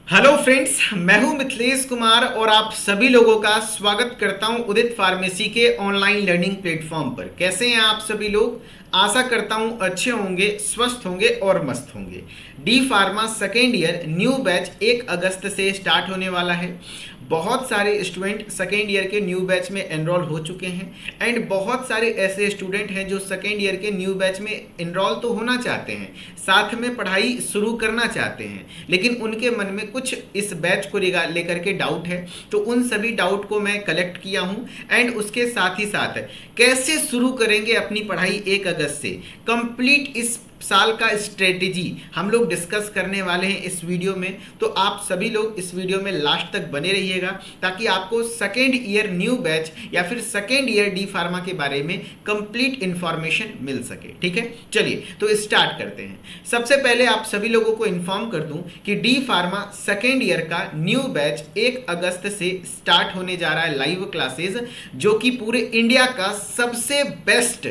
Hello friends, मैं हूं मिथिलेश कुमार और आप सभी लोगों का स्वागत करता हूं उदित फार्मेसी के ऑनलाइन लर्निंग प्लेटफॉर्म पर। कैसे हैं आप सभी लोग? आशा करता हूं अच्छे होंगे, स्वस्थ होंगे और मस्त होंगे। D pharma second year new batch 1 अगस्त से स्टार्ट होने वाला है। बहुत सारे स्टूडेंट सेकेंड ईयर के न्यू बैच में एनरोल हो चुके हैं एंड बहुत सारे ऐसे स्टूडेंट हैं जो सेकेंड ईयर के न्यू बैच में एनरोल तो होना चाहते हैं, साथ में पढ़ाई शुरू करना चाहते हैं, लेकिन उनके मन में कुछ इस बैच को लेकर के डाउट है। तो उन सभी डाउट को मैं कलेक्ट किया हूं एंड उसके साथ ही साथ कैसे शुरू करेंगे अपनी पढ़ाई 1 अगस्त से, कंप्लीट इस साल का स्ट्रेटेजी हम लोग डिस्कस करने वाले हैं इस वीडियो में। तो आप सभी लोग इस वीडियो में लास्ट तक बने रहिएगा ताकि आपको सेकेंड ईयर न्यू बैच या फिर सेकेंड ईयर डी फार्मा के बारे में कंप्लीट इंफॉर्मेशन मिल सके। ठीक है, चलिए तो स्टार्ट करते हैं। सबसे पहले आप सभी लोगों को इन्फॉर्म कर दूं कि डी फार्मा सेकेंड ईयर का न्यू बैच 1 अगस्त से स्टार्ट होने जा रहा है, लाइव क्लासेस, जो कि पूरे इंडिया का सबसे बेस्ट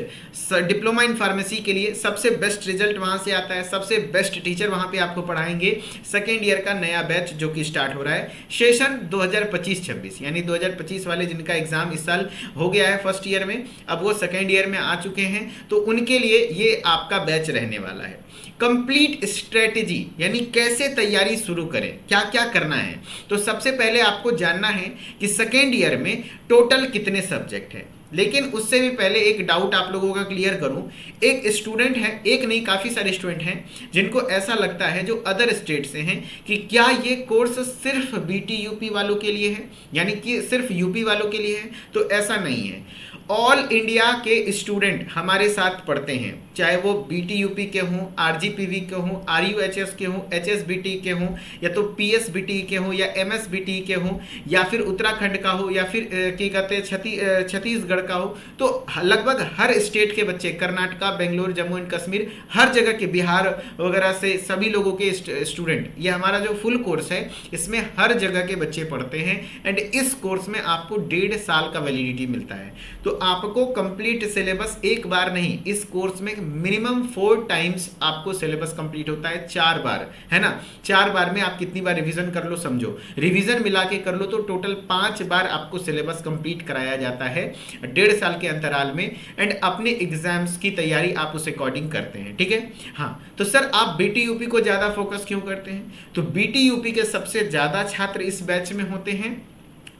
डिप्लोमा इन फार्मेसी के लिए सबसे बेस्ट रिजल्ट वहां से आता है, सबसे बेस्ट टीचर वहां पे आपको पढ़ाएंगे। सेकेंड ईयर का नया बैच जो कि स्टार्ट हो रहा है सेशन 2025-26, यानी 2025 वाले जिनका एग्जाम इस साल हो गया है फर्स्ट ईयर में, अब वो सेकेंड ईयर में आ चुके हैं, तो उनके लिए ये आपका बैच रहने वाला है। कंप्लीट स्ट्रेटेजी यानी कैसे तैयारी शुरू करें, क्या क्या करना है। तो सबसे पहले आपको जानना है कि सेकेंड ईयर में टोटल कितने सब्जेक्ट हैं। लेकिन उससे भी पहले एक डाउट आप लोगों का क्लियर करूं। एक स्टूडेंट है, एक नहीं काफ़ी सारे स्टूडेंट हैं जिनको ऐसा लगता है जो अदर स्टेट से हैं कि क्या ये कोर्स सिर्फ बीटी यूपी वालों के लिए है, यानी कि सिर्फ यूपी वालों के लिए है। तो ऐसा नहीं है, ऑल इंडिया के स्टूडेंट हमारे साथ पढ़ते हैं, चाहे वो बीटी यूपी के हों, आरजीपीवी के हों, आरयूएचएस के हों, एचएसबीटी के हों, या तो पीएसबीटी के हों, या एमएसबीटी के हों, या फिर उत्तराखंड का हो, या फिर क्या कहते हैं छत्तीसगढ़ का हो। तो लगभग हर स्टेट के बच्चे, कर्नाटका, बेंगलोर, जम्मू एंड कश्मीर, हर जगह के, बिहार वगैरह से सभी लोगों के स्टूडेंट, ये हमारा जो फुल कोर्स है इसमें हर जगह के बच्चे पढ़ते हैं एंड इस कोर्स में आपको 1.5 साल का वैलिडिटी मिलता है। तो आपको कंप्लीट सिलेबस एक बार नहीं, इस कोर्स में मिनिमम 4 टाइम्स आपको सिलेबस कंप्लीट होता है, 4 बार, है ना। 4 बार में आप कितनी बार रिवीजन कर लो, समझो रिवीजन मिला के कर लो तो टोटल 5 बार आपको सिलेबस कंप्लीट कराया जाता है 1.5 साल के अंतराल में एंड अपने एग्जाम्स की तैयारी आप उस अकॉर्डिंग करते हैं। ठीक है, हाँ। तो सर आप बीटी यूपी को ज्यादा फोकस क्यों करते हैं? तो बीटी यूपी के सबसे ज्यादा छात्र इस बैच में होते हैं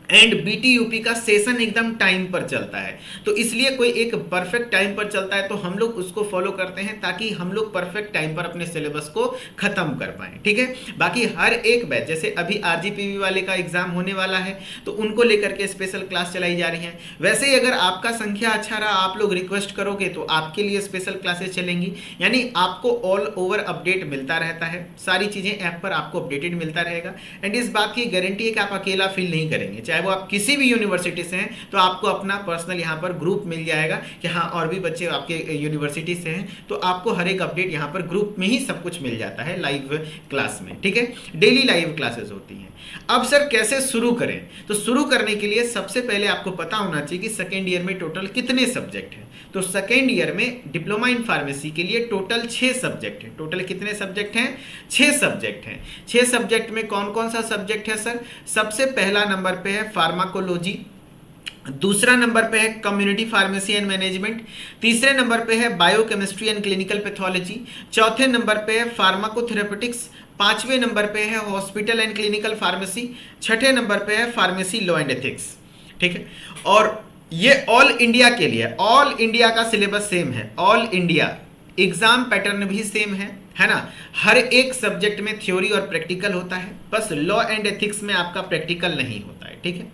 एंड बीटी यूपी का सेशन एकदम टाइम पर चलता है, तो इसलिए कोई एक परफेक्ट टाइम पर चलता है तो हम लोग उसको फॉलो करते हैं ताकि हम लोग परफेक्ट टाइम पर अपने सिलेबस को खत्म कर पाएं। ठीक है, बाकी हर एक बैच, जैसे अभी आरजीपीवी वाले का एग्जाम होने वाला है तो उनको लेकर के स्पेशल क्लास चलाई जा रही है। वैसे ही अगर आपका संख्या अच्छा रहा, आप लोग रिक्वेस्ट करोगे तो आपके लिए स्पेशल क्लासेस चलेंगी, यानी आपको ऑल ओवर अपडेट मिलता रहता है, सारी चीजें ऐप पर आपको अपडेटेड मिलता रहेगा एंड इस बात की गारंटी है कि आप अकेला फील नहीं करेंगे। चाहे वो आप किसी भी यूनिवर्सिटी से हैं तो आपको अपना पर्सनल यहाँ पर ग्रुप मिल जाएगा कि हाँ और भी बच्चे आपके यूनिवर्सिटी से हैं, तो आपको हर एक अपडेट यहाँ पर ग्रुप में ही सब कुछ मिल जाता है लाइव क्लास में। ठीक है, डेली लाइव क्लासेस होती हैं। अब सर कैसे शुरू करें? तो शुरू करने के लिए सबसे पहले आपको पता होना चाहिए कि सेकेंड ईयर में टोटल कितने सब्जेक्ट हैं। तो सेकेंड ईयर में डिप्लोमा इन फार्मेसी के लिए टोटल 6 सब्जेक्ट हैं। टोटल कितने सब्जेक्ट हैं? 6 सब्जेक्ट हैं। 6 सब्जेक्ट में कौन कौन सा सब्जेक्ट है सर? सबसे पहला नंबर पे है फार्माकोलॉजी, दूसरा नंबर पे है कम्युनिटी फार्मेसी एंड मैनेजमेंट, तीसरे नंबर पे है बायोकेमिस्ट्री एंड क्लिनिकल पैथोलॉजी, चौथे नंबर पे है फार्माकोथेरेपेटिक्स, पांचवें नंबर पे है हॉस्पिटल एंड क्लिनिकल फार्मेसी, छठे नंबर पे है फार्मेसी लॉ एंड एथिक्स। ठीक है, और ये ऑल इंडिया के लिए, ऑल इंडिया का सिलेबस सेम है, ऑल इंडिया एग्जाम पैटर्न भी सेम है ना। हर एक सब्जेक्ट में थ्योरी और प्रैक्टिकल होता है, बस लॉ एंड एथिक्स में आपका प्रैक्टिकल नहीं होता है। ठीक है,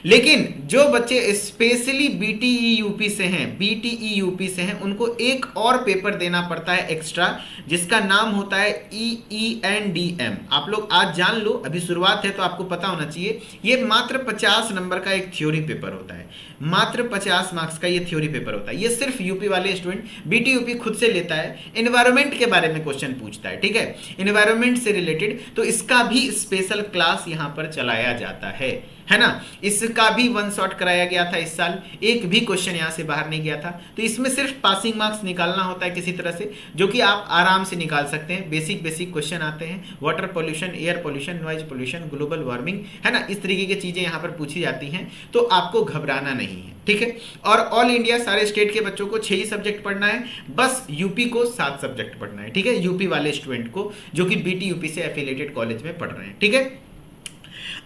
लेकिन जो बच्चे स्पेशली बीटीई यूपी से हैं, बीटीई यूपी से हैं, उनको एक और पेपर देना पड़ता है एक्स्ट्रा, जिसका नाम होता है EENDM। आप लोग आज जान लो, अभी शुरुआत है तो आपको पता होना चाहिए। ये मात्र 50 नंबर का एक थ्योरी पेपर होता है, मात्र 50 मार्क्स का ये थ्योरी पेपर होता है। ये सिर्फ यूपी वाले स्टूडेंट, बीटी यूपी खुद से लेता है, एनवायरमेंट के बारे में क्वेश्चन पूछता है। ठीक है, एनवायरमेंट से रिलेटेड, तो इसका भी स्पेशल क्लास यहाँ पर चलाया जाता है। है ना, इसका भी वन शॉट कराया गया था इस साल, एक भी क्वेश्चन यहाँ से बाहर नहीं गया था। तो इसमें सिर्फ पासिंग मार्क्स निकालना होता है किसी तरह से, जो कि आप आराम से निकाल सकते हैं। बेसिक बेसिक क्वेश्चन आते हैं, water pollution, air pollution, noise pollution, global warming, है ना, इस तरीके की चीजें यहाँ पर पूछी जाती हैं। तो आपको घबराना नहीं है, ठीक है। और ऑल इंडिया सारे स्टेट के बच्चों को 6 ही सब्जेक्ट पढ़ना है, बस यूपी को 7 सब्जेक्ट पढ़ना है, ठीक है, यूपी वाले स्टूडेंट को जो कि बीटी यूपी से एफिलिएटेड कॉलेज में पढ़ रहे हैं, ठीक है।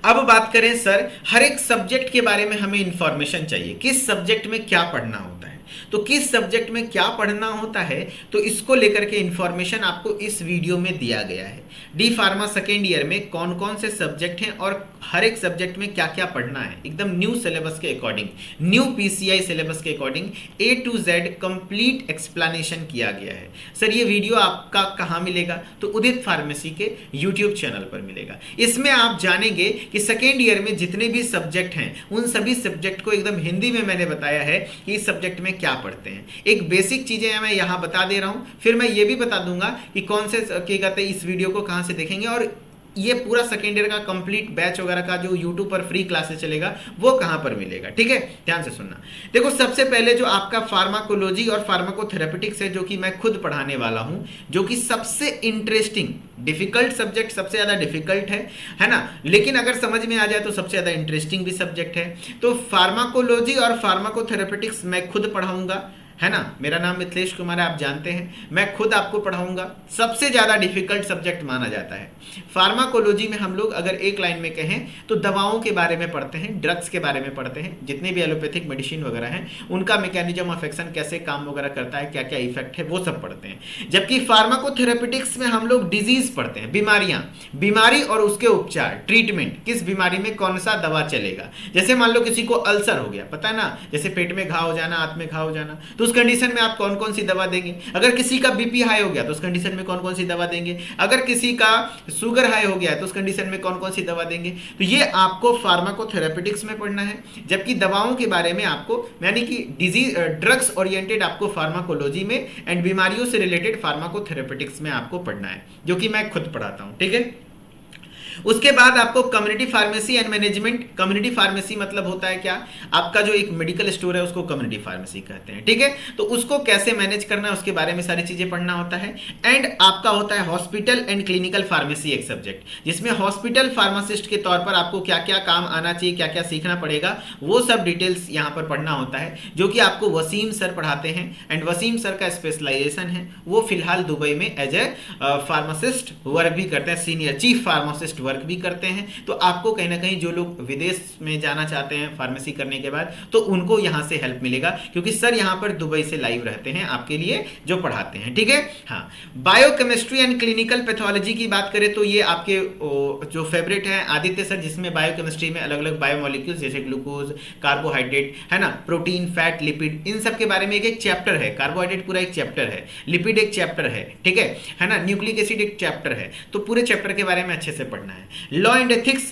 अब बात करें सर, हर एक सब्जेक्ट के बारे में हमें इंफॉर्मेशन चाहिए, किस सब्जेक्ट में क्या पढ़ना होता है। तो किस सब्जेक्ट में क्या पढ़ना होता है, तो इसको लेकर के इंफॉर्मेशन आपको इस वीडियो में दिया गया है। डी फार्मा सेकेंड ईयर में कौन कौन से सब्जेक्ट हैं और हर एक सब्जेक्ट में क्या क्या पढ़ना है, एकदम न्यू सिलेबस के अकॉर्डिंग, न्यू पीसीआई सिलेबस के according A to Z complete explanation किया गया है। सर ये वीडियो आपका कहाँ मिलेगा, तो उदित फार्मेसी के यूट्यूब चैनल पर मिलेगा। इसमें आप जानेंगे कि सेकेंड ईयर में जितने भी सब्जेक्ट हैं उन सभी सब्जेक्ट को एकदम हिंदी में मैंने बताया है कि इस सब्जेक्ट में क्या पढ़ते हैं। एक बेसिक चीजें मैं यहाँ बता दे रहा हूँ, फिर मैं ये भी बता दूंगा कि कौन से क्या कहते हैं इस वीडियो को कहाँ से देखेंगे, और ये पूरा सेकेंड ईयर का कंप्लीट बैच वगैरह का जो यूट्यूब पर फ्री क्लासेस चलेगा वो कहां पर मिलेगा, ठीक है, ध्यान से सुनना। देखो सबसे पहले जो आपका फार्माकोलॉजी और फार्माकोथेरेपेटिक्स है, जो कि मैं खुद पढ़ाने वाला हूं, जो कि सबसे इंटरेस्टिंग डिफिकल्ट सब्जेक्ट, सबसे ज्यादा डिफिकल्ट है ना, लेकिन अगर समझ में आ जाए तो सबसे ज्यादा इंटरेस्टिंग भी सब्जेक्ट है। तो फार्माकोलॉजी और फार्माकोथेरेपेटिक्स मैं खुद पढ़ाऊंगा, है ना। मेरा नाम मिथिलेश कुमार है, आप जानते हैं, मैं खुद आपको पढ़ाऊंगा। सबसे ज्यादा डिफिकल्ट सब्जेक्ट माना जाता है फार्माकोलॉजी में। हम लोग अगर एक लाइन में कहें तो दवाओं के बारे में पढ़ते हैं, ड्रग्स के बारे में पढ़ते हैं, जितने भी एलोपैथिक मेडिसिन वगैरह हैं उनका मैकेनिज्म ऑफ एक्शन, कैसे काम वगैरह करता है, क्या क्या इफेक्ट है, वो सब पढ़ते हैं। जबकि फार्माकोथेरेपेटिक्स में हम लोग डिजीज पढ़ते हैं, बीमारियां, बीमारी और उसके उपचार, ट्रीटमेंट, किस बीमारी में कौन सा दवा चलेगा। जैसे मान लो किसी को अल्सर हो गया, पता है ना, जैसे पेट में घाव हो जाना, हाथ में घाव हो जाना, तो उस कंडीशन में आप कौन कौन सी दवा देंगे। अगर किसी का बीपी हाई हो गया तो उस कंडीशन में कौन कौन सी दवा देंगे। अगर किसी का शुगर हाई हो गया है तो उस कंडीशन में कौन कौन सी दवा देंगे। तो ये आपको फार्माकोथेरेपेटिक्स में पढ़ना है। जबकि दवाओं के बारे में आपको, यानी कि डिजीज ड्रग्स ओरिएंटेड आपको फार्माकोलॉजी में, एंड बीमारियों से रिलेटेड फार्माकोथेरेपेटिक्स में आपको पढ़ना है, जो कि मैं खुद पढ़ाता हूं, ठीक है। उसके बाद आपको community pharmacy and management. Community pharmacy मतलब होता है क्या, आपका जो एक मेडिकल स्टोर है उसको कम्युनिटी फार्मेसी कहते हैं, ठीक है। तो उसको कैसे मैनेज करना है उसके बारे में सारी चीजें पढ़ना होता है। एंड आपका होता है हॉस्पिटल एंड क्लिनिकल फार्मेसी, एक सब्जेक्ट जिसमें हॉस्पिटल फार्मासिस्ट के तौर पर आपको क्या क्या काम आना चाहिए, क्या क्या सीखना पड़ेगा, वो सब डिटेल्स यहाँ पर पढ़ना होता है, जो कि आपको वसीम सर पढ़ाते हैं। एंड वसीम सर का स्पेशलाइजेशन है, वो फिलहाल दुबई में एज ए फार्मासिस्ट वर्क भी करते हैं, सीनियर चीफ फार्मासिस्ट वर्क भी करते हैं। तो आपको कहीं ना कहीं जो लोग विदेश में जाना चाहते हैं फार्मेसी करने के बाद, तो उनको यहां से हेल्प मिलेगा, क्योंकि सर यहां पर दुबई से लाइव रहते हैं आपके लिए जो पढ़ाते हैं, ठीक है। हाँ, बायोकेमिस्ट्री एंड क्लिनिकल पैथोलॉजी की बात करें तो ये आपके जो फेवरेट है आदित्य सर, जिसमें बायोकेमिस्ट्री में अलग अलग बायोमोलिक्यूल्स जैसे ग्लूकोज, कार्बोहाइड्रेट, है ना, प्रोटीन, फैट, लिपिड, इन सब के बारे में एक चैप्टर है। कार्बोहाइड्रेट पूरा एक चैप्टर है, लिपिड एक चैप्टर है, ठीक है ना, न्यूक्लिक एसिड एक चैप्टर है। तो पूरे चैप्टर के बारे में अच्छे से पढ़ना है। Law and ethics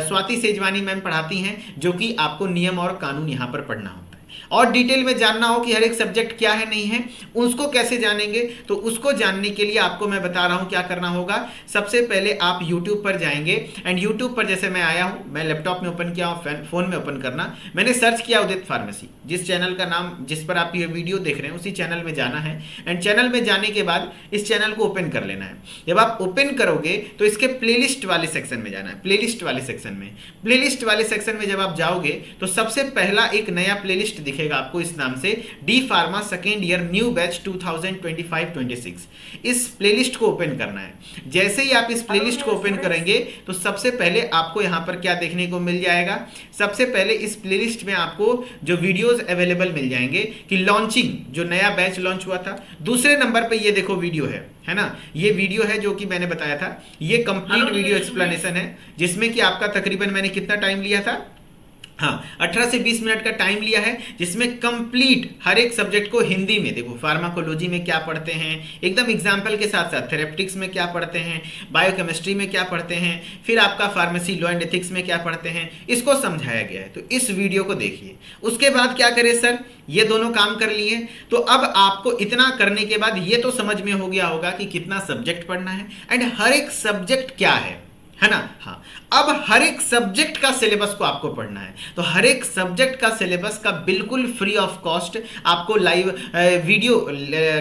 Swati Sejwani ma'am पढ़ाती हैं, जो कि आपको नियम और कानून यहां पर पढ़ना होता है। और डिटेल में जानना हो कि हर एक सब्जेक्ट क्या है नहीं है, उसको कैसे जानेंगे, तो उसको जानने के लिए आपको मैं बता रहा हूं क्या करना होगा। सबसे पहले आप YouTube पर जाएंगे, एंड YouTube पर जैसे मैं आया हूं, मैं लैपटॉप में ओपन किया हूं, फोन में ओपन करना, मैंने सर्च किया उदित फार्मेसी, जिस चैनल का नाम, जिस पर आप ये वीडियो देख रहे हैं उसी चैनल में जाना है। एंड चैनल में जाने के बाद इस चैनल को ओपन कर लेना है। जब आप ओपन करोगे तो इसके प्लेलिस्ट वाले सेक्शन में जाना है। प्लेलिस्ट वाले सेक्शन में, प्लेलिस्ट वाले सेक्शन में जब आप जाओगे तो सबसे पहला एक नया प्लेलिस्ट दिखेगा आपको इस नाम से, D pharma second year new batch 2025-26। इस प्लेलिस्ट को ओपन करना है। जैसे ही आप इस प्लेलिस्ट को ओपन करेंगे तो सबसे पहले आपको यहां पर क्या देखने को मिल जाएगा, सबसे पहले इस प्लेलिस्ट में आपको जो वीडियोस अवेलेबल मिल जाएंगे कि लॉन्चिंग, जो नया बैच लॉन्च हुआ था। दूसरे नंबर पे ये देखो वीडियो है ना, ये वीडियो है जो कि मैंने बताया था, ये कंप्लीट वीडियो एक्सप्लेनेशन है, जिसमें कि आपका तकरीबन मैंने कितना टाइम लिया था, हाँ 18 से 20 मिनट का टाइम लिया है, जिसमें कंप्लीट हर एक सब्जेक्ट को हिंदी में, देखो फार्माकोलॉजी में क्या पढ़ते हैं एकदम एग्जाम्पल के साथ साथ, थेरेपेटिक्स में क्या पढ़ते हैं, बायोकेमिस्ट्री में क्या पढ़ते हैं, फिर आपका फार्मेसी लॉ एंड एथिक्स में क्या पढ़ते हैं, इसको समझाया गया है। तो इस वीडियो को देखिए। उसके बाद क्या करें सर, ये दोनों काम कर लिए, तो अब आपको इतना करने के बाद ये तो समझ में हो गया होगा कि कितना सब्जेक्ट पढ़ना है एंड हर एक सब्जेक्ट क्या है। है ना। हाँ, अब हर एक सब्जेक्ट का सिलेबस को आपको पढ़ना है, तो हर एक सब्जेक्ट का सिलेबस का बिल्कुल फ्री ऑफ कॉस्ट आपको लाइव वीडियो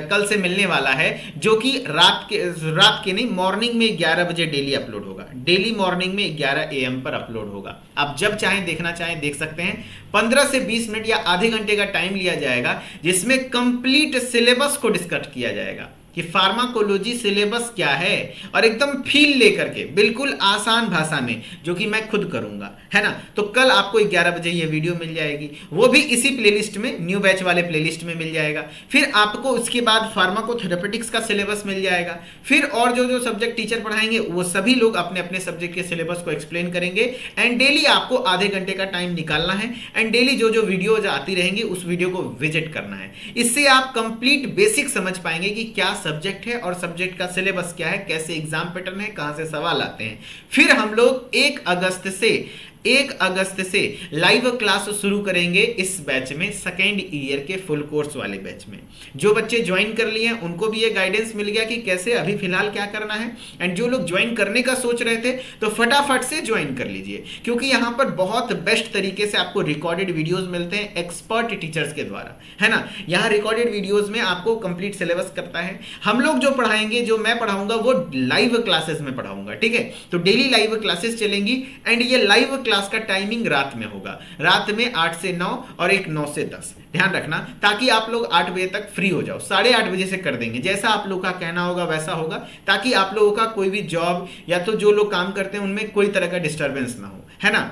कल से मिलने वाला है, जो कि रात के नहीं, मॉर्निंग में 11 बजे डेली अपलोड होगा। डेली मॉर्निंग में 11 AM पर अपलोड होगा। आप जब चाहें देखना चाहें देख सकते हैं। 15 से 20 मिनट या आधे घंटे का टाइम लिया जाएगा, जिसमें कंप्लीट सिलेबस को डिस्कस किया जाएगा कि फार्माकोलॉजी सिलेबस क्या है, और एकदम फील लेकर के बिल्कुल आसान भाषा में, जो कि मैं खुद करूंगा, है ना। तो कल आपको 11 बजे ये वीडियो मिल जाएगी, वो भी इसी प्लेलिस्ट में, न्यू बैच वाले प्लेलिस्ट में मिल जाएगा। फिर आपको उसके बाद फार्माकोथेरेपेटिक्स का सिलेबस मिल जाएगा। फिर और जो जो सब्जेक्ट टीचर पढ़ाएंगे वो सभी लोग अपने अपने सब्जेक्ट के सिलेबस को एक्सप्लेन करेंगे। एंड डेली आपको आधे घंटे का टाइम निकालना है, एंड डेली जो जो वीडियोज आती रहेंगी उस वीडियो को विजिट करना है। इससे आप कंप्लीट बेसिक समझ पाएंगे कि क्या सब्जेक्ट है और सब्जेक्ट का सिलेबस क्या है, कैसे एग्जाम पैटर्न है, कहां से सवाल आते हैं। फिर हम लोग 1 अगस्त से लाइव क्लास शुरू करेंगे इस बैच में, सेकेंड ईयर के फुल कोर्स वाले बैच में। जो बच्चे ज्वाइन कर लिए हैं उनको भी ये गाइडेंस मिल गया कि कैसे अभी फिलहाल क्या करना है। एंड जो लोग ज्वाइन करने का सोच रहे थे तो फटाफट से ज्वाइन कर लीजिए, क्योंकि यहां पर बहुत बेस्ट तरीके से आपको रिकॉर्डेड वीडियोस मिलते हैं एक्सपर्ट टीचर्स के द्वारा, है ना। यहां रिकॉर्डेड वीडियोस में आपको कंप्लीट सिलेबस करता है। हम लोग जो पढ़ाएंगे, जो मैं पढ़ाऊंगा, वो लाइव क्लासेस में पढ़ाऊंगा, ठीक है। तो डेली लाइव क्लासेस चलेंगी, एंड ये लाइव क्लास का टाइमिंग रात में होगा, रात में 8 से 9 और एक 9 से 10। ध्यान रखना, ताकि आप लोग 8 बजे तक फ्री हो जाओ। 8:30 बजे से कर देंगे, जैसा आप लोग का कहना होगा वैसा होगा, ताकि आप लोगों का कोई भी जॉब या तो जो लोग काम करते हैं उनमें कोई तरह का डिस्टर्बेंस ना हो, है ना।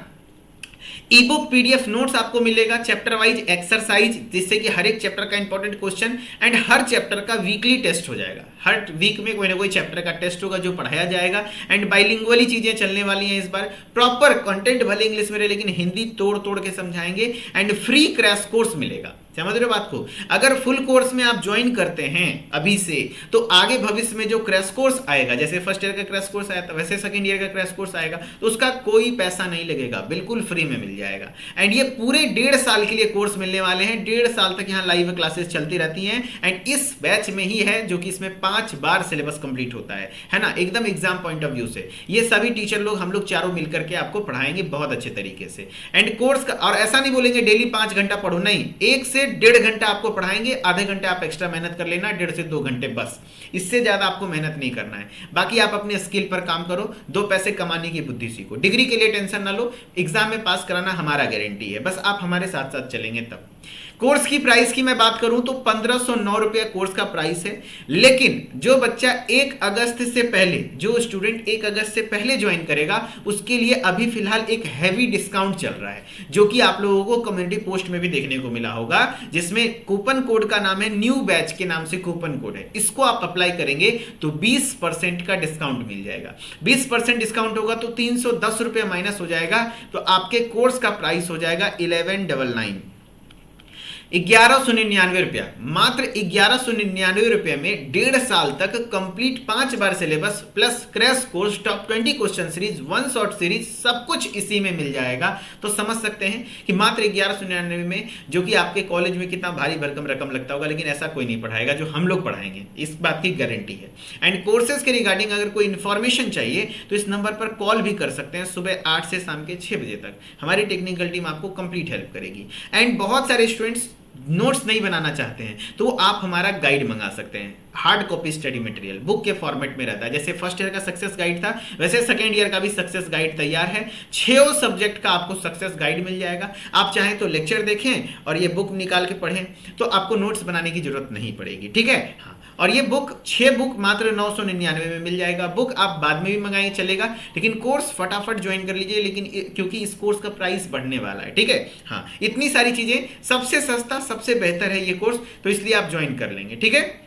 ई बुक PDF नोट्स आपको मिलेगा, चैप्टर वाइज एक्सरसाइज, जिससे कि हर एक चैप्टर का important question, and her chapter का वीकली टेस्ट हो जाएगा। हर वीक में कोई ना कोई चैप्टर का टेस्ट होगा जो पढ़ाया जाएगा। एंड बाइलिंगुअली चीजें चलने वाली हैं इस बार। प्रॉपर कंटेंट भले इंग्लिश में रहे, लेकिन हिंदी तोड़ तोड़ के समझाएंगे। एंड फ्री क्रैश कोर्स मिलेगा, समझ रहे हो बात को। अगर फुल कोर्स में आप ज्वाइन करते हैं अभी से, तो आगे भविष्य में जो क्रैश कोर्स आएगा, जैसे फर्स्ट ईयर का क्रैश कोर्स आया था, वैसे सेकंड ईयर का क्रैश कोर्स आएगा, तो उसका कोई पैसा नहीं लगेगा, बिल्कुल फ्री में मिल जाएगा। एंड ये पूरे 1.5 साल के लिए कोर्स मिलने वाले हैं। 1.5 साल तक यहाँ लाइव क्लासेस चलती रहती हैं। एंड इस बैच में ही है जो कि इसमें 5 बार सिलेबस कंप्लीट होता है ना, एकदम एग्जाम पॉइंट ऑफ व्यू से। ये सभी टीचर लोग, हम लोग चारों मिलकर के आपको पढ़ाएंगे बहुत अच्छे तरीके से। एंड कोर्स का, और ऐसा नहीं बोलेंगे डेली 5 घंटा पढ़ो, नहीं, 1 से 1.5 घंटा आपको पढ़ाएंगे, आधे घंटे आप एक्स्ट्रा मेहनत कर लेना, 1.5 से 2 घंटे बस, इससे ज्यादा आपको मेहनत नहीं करना है। बाकी आप अपने स्किल पर काम करो, 2 पैसे कमाने की बुद्धि सीखो। डिग्री के लिए टेंशन ना लो, एग्जाम में पास कराना हमारा गारंटी है, बस आप हमारे साथ साथ चलेंगे तब। कोर्स की प्राइस की मैं बात करूं तो 1509 रुपया कोर्स का प्राइस है। लेकिन जो बच्चा 1 अगस्त से पहले, जो स्टूडेंट 1 अगस्त से पहले ज्वाइन करेगा, उसके लिए अभी फिलहाल एक हैवी डिस्काउंट चल रहा है, जो कि आप लोगों को कम्युनिटी पोस्ट में भी देखने को मिला होगा, जिसमें कूपन कोड का नाम है न्यू बैच के नाम से कूपन कोड है। इसको आप अप्लाई करेंगे तो 20% का डिस्काउंट मिल जाएगा। 20% डिस्काउंट होगा तो 310 रुपया माइनस हो जाएगा, तो आपके कोर्स का प्राइस हो जाएगा 1199, 1199 रुपया। मात्र 1199 रुपये में 1.5 साल तक कंप्लीट 5 बार syllabus plus crash course, top 20 question series, 1 short series, सब कुछ इसी में मिल जाएगा। तो समझ सकते हैं कि मात्र 1199 में, जो कि आपके कॉलेज में कितना भारी भरकम रकम लगता होगा, लेकिन ऐसा कोई नहीं पढ़ाएगा जो हम लोग पढ़ाएंगे, इस बात की गारंटी है। एंड कोर्सेज के रिगार्डिंग अगर कोई इन्फॉर्मेशन चाहिए तो इस नंबर पर कॉल भी कर सकते हैं, सुबह 8 से शाम के 6 बजे तक। हमारी टेक्निकल टीम आपको कंप्लीट हेल्प करेगी। एंड बहुत सारे स्टूडेंट्स नोट्स नहीं बनाना चाहते हैं, तो आप हमारा गाइड मंगा सकते हैं। Hard copy study material book के फॉर्मेट में रहता है। जैसे फर्स्ट ईयर का सक्सेस गाइड था, वैसे सेकेंड ईयर का भी सक्सेस गाइड तैयार है। 6 सब्जेक्ट का आपको सक्सेस गाइड मिल जाएगा। आप चाहें तो लेक्चर देखें और ये बुक निकाल के पढ़ें, तो आपको नोट्स बनाने की जरूरत नहीं पड़ेगी, ठीक है। हाँ, और ये बुक 6 बुक मात्र 999 में मिल जाएगा। बुक आप बाद में भी मंगाएंगे चलेगा, लेकिन कोर्स फटाफट ज्वाइन कर लीजिए, लेकिन क्योंकि इस कोर्स का प्राइस बढ़ने वाला है, ठीक है। हाँ, इतनी सारी चीजें, सबसे सस्ता सबसे बेहतर है ये कोर्स, तो इसलिए आप ज्वाइन कर लेंगे, ठीक है।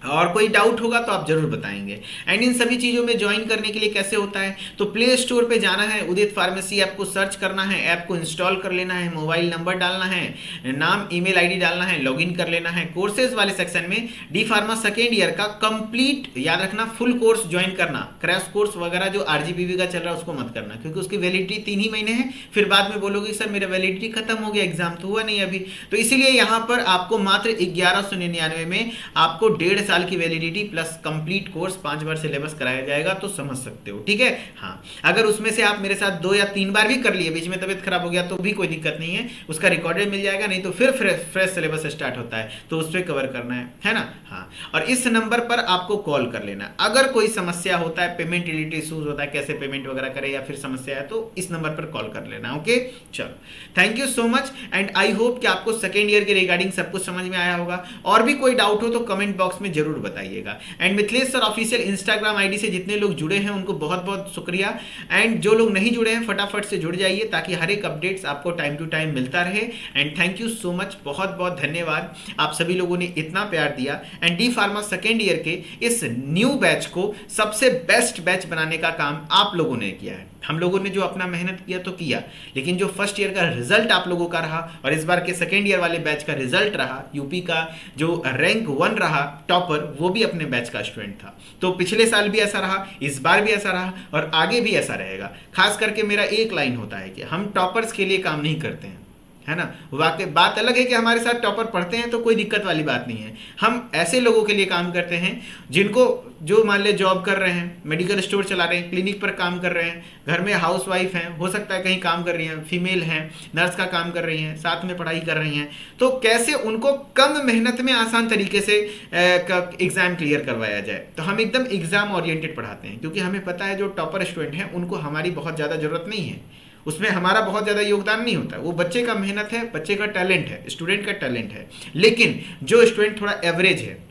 और कोई डाउट होगा तो आप जरूर बताएंगे। एंड इन सभी चीज़ों में ज्वाइन करने के लिए कैसे होता है, तो प्ले स्टोर पे जाना है, उदित फार्मेसी ऐप को सर्च करना है, ऐप को इंस्टॉल कर लेना है, मोबाइल नंबर डालना है, नाम ईमेल आईडी डालना है, लॉगिन कर लेना है। कोर्सेज वाले सेक्शन में डी फार्मा सेकेंड ईयर का कंप्लीट, याद रखना, फुल कोर्स ज्वाइन करना। क्रैश कोर्स वगैरह जो RGPV का चल रहा है उसको मत करना, क्योंकि उसकी वैलिडिटी 3 ही महीने है। फिर बाद में बोलोगे सर मेरा वैलिडिटी खत्म हो गया, एग्जाम तो हुआ नहीं अभी, तो इसीलिए यहाँ पर आपको मात्र 1199 में आपको 1.5 साल की वैलिडिटी प्लस कंप्लीट कोर्स 5 बार सिलेबस कराया जाएगा, तो समझ सकते हो, ठीक है। हाँ, अगर उसमें से आप मेरे साथ 2 या 3 बार भी कर लिए, बीच में तबीयत खराब हो गया तो भी कोई दिक्कत नहीं है, उसका रिकॉर्डेड मिल जाएगा, नहीं तो फिर फ्रेश सिलेबस स्टार्ट होता है तो उस पर कवर करना है ना। हाँ, और इस नंबर पर आपको कॉल कर लेना अगर कोई समस्या होता है, पेमेंट रिलेटेड इशूज होता है, कैसे पेमेंट वगैरह करे या फिर समस्या है तो इस नंबर पर कॉल कर लेना। ओके, चलो, thank you so much and I hope कि आपको सेकेंड ईयर के रिगार्डिंग सब कुछ समझ में आया होगा। और भी कोई डाउट हो तो कमेंट बॉक्स में जरूर बताइएगा। And Mithilesh sir official Instagram ID से जितने लोग जुड़े हैं उनको बहुत बहुत शुक्रिया, एंड जो लोग नहीं जुड़े हैं फटाफट से जुड़ जाइए ताकि हर एक अपडेट्स आपको टाइम टू टाइम मिलता रहे। And thank you so much, बहुत बहुत धन्यवाद, आप सभी लोगों ने इतना प्यार दिया। And D pharma second year के इस न्यू बैच को सबसे बेस्ट बैच बनाने का काम आप लोगों ने किया है। हम लोगों ने जो अपना मेहनत किया तो किया, लेकिन जो फर्स्ट ईयर का रिजल्ट आप लोगों का रहा और इस बार के सेकेंड ईयर वाले बैच का रिजल्ट रहा, यूपी का जो रैंक 1 रहा टॉपर, वो भी अपने बैच का स्टूडेंट था। तो पिछले साल भी ऐसा रहा, इस बार भी ऐसा रहा और आगे भी ऐसा रहेगा। खास करके मेरा एक लाइन होता है कि हम टॉपर्स के लिए काम नहीं करते हैं, है ना। वाकई बात अलग है कि हमारे साथ टॉपर पढ़ते हैं तो कोई दिक्कत वाली बात नहीं है, हम ऐसे लोगों के लिए काम करते हैं जिनको, जो मान ले जॉब कर रहे हैं, मेडिकल स्टोर चला रहे हैं, क्लिनिक पर काम कर रहे हैं, घर में हाउस वाइफ हैं, हो सकता है कहीं काम कर रही हैं, फीमेल हैं, नर्स का काम कर रही हैं, साथ में पढ़ाई कर रही हैं, तो कैसे उनको कम मेहनत में आसान तरीके से एग्जाम क्लियर करवाया जाए। तो हम एकदम एग्जाम ओरिएंटेड पढ़ाते हैं क्योंकि हमें पता है जो टॉपर स्टूडेंट हैं उनको हमारी बहुत ज़्यादा जरूरत नहीं है, उसमें हमारा बहुत ज़्यादा योगदान नहीं होता, वो बच्चे का मेहनत है, बच्चे का टैलेंट है, स्टूडेंट का टैलेंट है। लेकिन जो स्टूडेंट थोड़ा एवरेज है,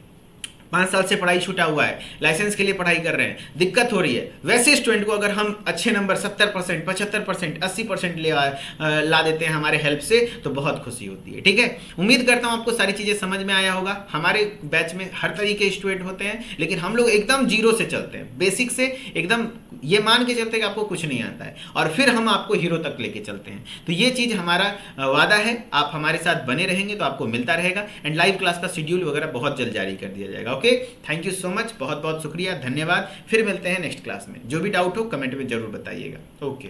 5 साल से पढ़ाई छूटा हुआ है, लाइसेंस के लिए पढ़ाई कर रहे हैं, दिक्कत हो रही है, वैसे स्टूडेंट को अगर हम अच्छे नंबर 70%, 75%, 80% ला देते हैं हमारे हेल्प से तो बहुत खुशी होती है, ठीक है। उम्मीद करता हूँ आपको सारी चीज़ें समझ में आया होगा। हमारे बैच में हर तरीके के स्टूडेंट होते हैं, लेकिन हम लोग एकदम जीरो से चलते हैं, बेसिक से एकदम ये मान के चलते हैं कि आपको कुछ नहीं आता है और फिर हम आपको हीरो तक लेके चलते हैं। तो ये चीज़ हमारा वादा है, आप हमारे साथ बने रहेंगे तो आपको मिलता रहेगा। एंड लाइव क्लास का शेड्यूल वगैरह बहुत जल्द जारी कर दिया जाएगा। Okay, thank you so much, बहुत बहुत शुक्रिया, धन्यवाद। फिर मिलते हैं नेक्स्ट क्लास में। जो भी डाउट हो कमेंट में जरूर बताइएगा। ओके।